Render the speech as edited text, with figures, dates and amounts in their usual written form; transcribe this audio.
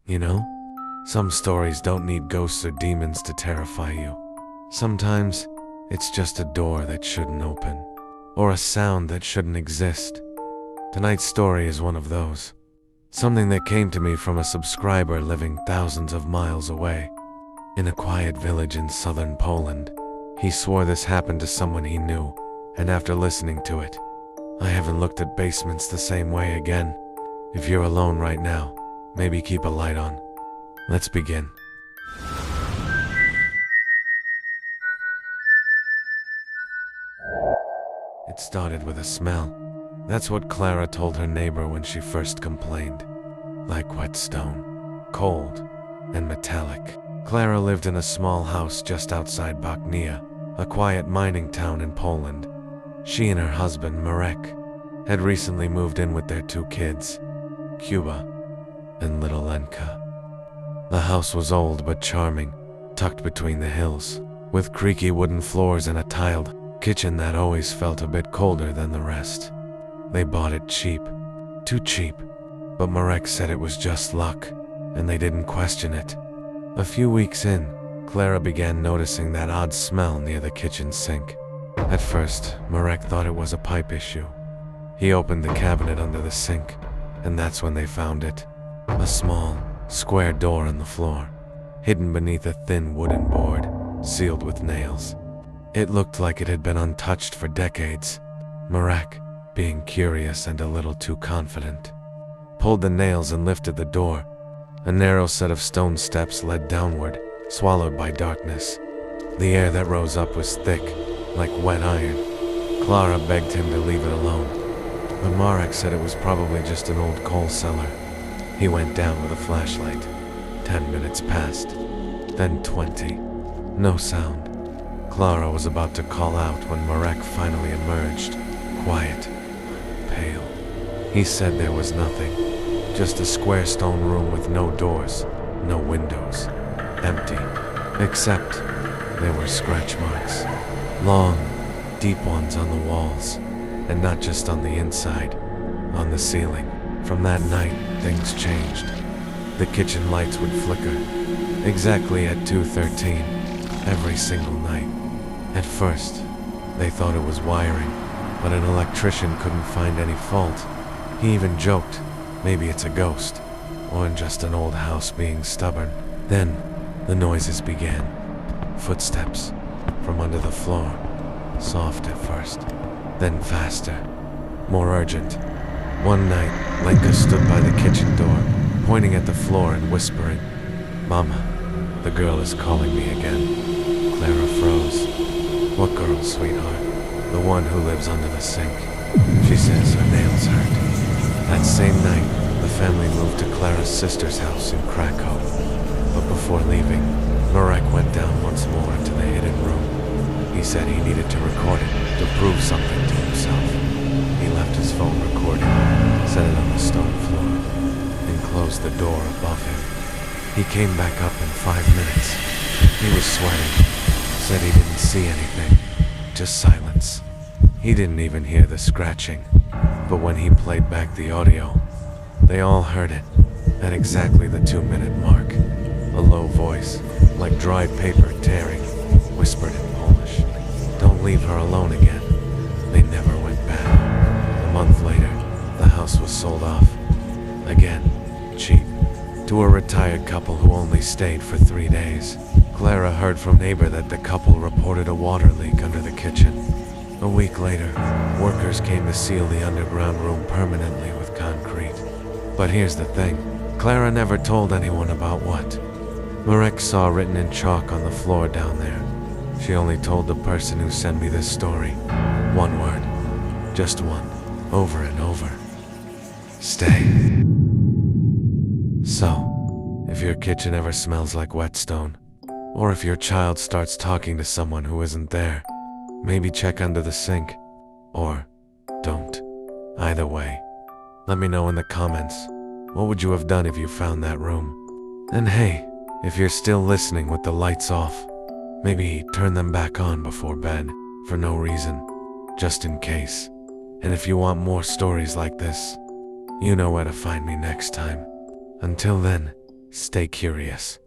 You know, some stories don't need ghosts or demons to terrify you. Sometimes, it's just a door that shouldn't open, or a sound that shouldn't exist. Tonight's story is one of those. Something that came to me from a subscriber living thousands of miles away. In a quiet village in southern Poland, he swore this happened to someone he knew, and after listening to it, I haven't looked at basements the same way again. If you're alone right now, maybe keep a light on. Let's begin. It started with a smell. That's what Clara told her neighbor when she first complained. Like wet stone, cold, and metallic. Clara lived in a small house just outside Bochnia, a quiet mining town in Poland. She and her husband, Marek, had recently moved in with their 2 kids, Cuba and little Lenka. The house was old but charming, tucked between the hills, with creaky wooden floors and a tiled kitchen that always felt a bit colder than the rest. They bought it cheap, too cheap, but Marek said it was just luck, and they didn't question it. A few weeks in, Clara began noticing that odd smell near the kitchen sink. At first, Marek thought it was a pipe issue. He opened the cabinet under the sink, and that's when they found it. A small, square door in the floor, hidden beneath a thin wooden board, sealed with nails. It looked like it had been untouched for decades. Marek, being curious and a little too confident, pulled the nails and lifted the door. A narrow set of stone steps led downward, swallowed by darkness. The air that rose up was thick, like wet iron. Clara begged him to leave it alone, but Marek said it was probably just an old coal cellar. He went down with a flashlight. 10 minutes passed, then 20. No sound. Clara was about to call out when Marek finally emerged, quiet, pale. He said there was nothing, just a square stone room with no doors, no windows, empty, except there were scratch marks, long, deep ones on the walls, and not just on the inside, on the ceiling. From that night, things changed. The kitchen lights would flicker, exactly at 2:13, every single night. At first, they thought it was wiring, but an electrician couldn't find any fault. He even joked, maybe it's a ghost, or just an old house being stubborn. Then, the noises began. Footsteps, from under the floor. Soft at first, then faster, more urgent. One night, Lenka stood by the kitchen door, pointing at the floor and whispering, "Mama, the girl is calling me again." Clara froze. "What girl, sweetheart?" "The one who lives under the sink. She says her nails hurt." That same night, the family moved to Clara's sister's house in Krakow. But before leaving, Marek went down once more into the hidden room. He said he needed to record it to prove something to himself. He left his phone recording, set it on the stone floor, and closed the door above him. He came back up in 5 minutes. He was sweating, said he didn't see anything, just silence. He didn't even hear the scratching, but when he played back the audio, they all heard it at exactly the 2-minute mark. A low voice, like dried paper tearing, whispered in Polish, "Don't leave her alone again." They never went back. A month later, the house was sold off. Again, cheap, to a retired couple who only stayed for 3 days. Clara heard from a neighbor that the couple reported a water leak under the kitchen. A week later, workers came to seal the underground room permanently with concrete. But here's the thing, Clara never told anyone about what Marek saw written in chalk on the floor down there. She only told the person who sent me this story. One word, just one, over and over. Stay. So, if your kitchen ever smells like whetstone, or if your child starts talking to someone who isn't there, maybe check under the sink, or don't. Either way, let me know in the comments, what would you have done if you found that room? And hey, if you're still listening with the lights off, maybe turn them back on before bed, for no reason, just in case. And if you want more stories like this, you know where to find me next time. Until then, Stay curious.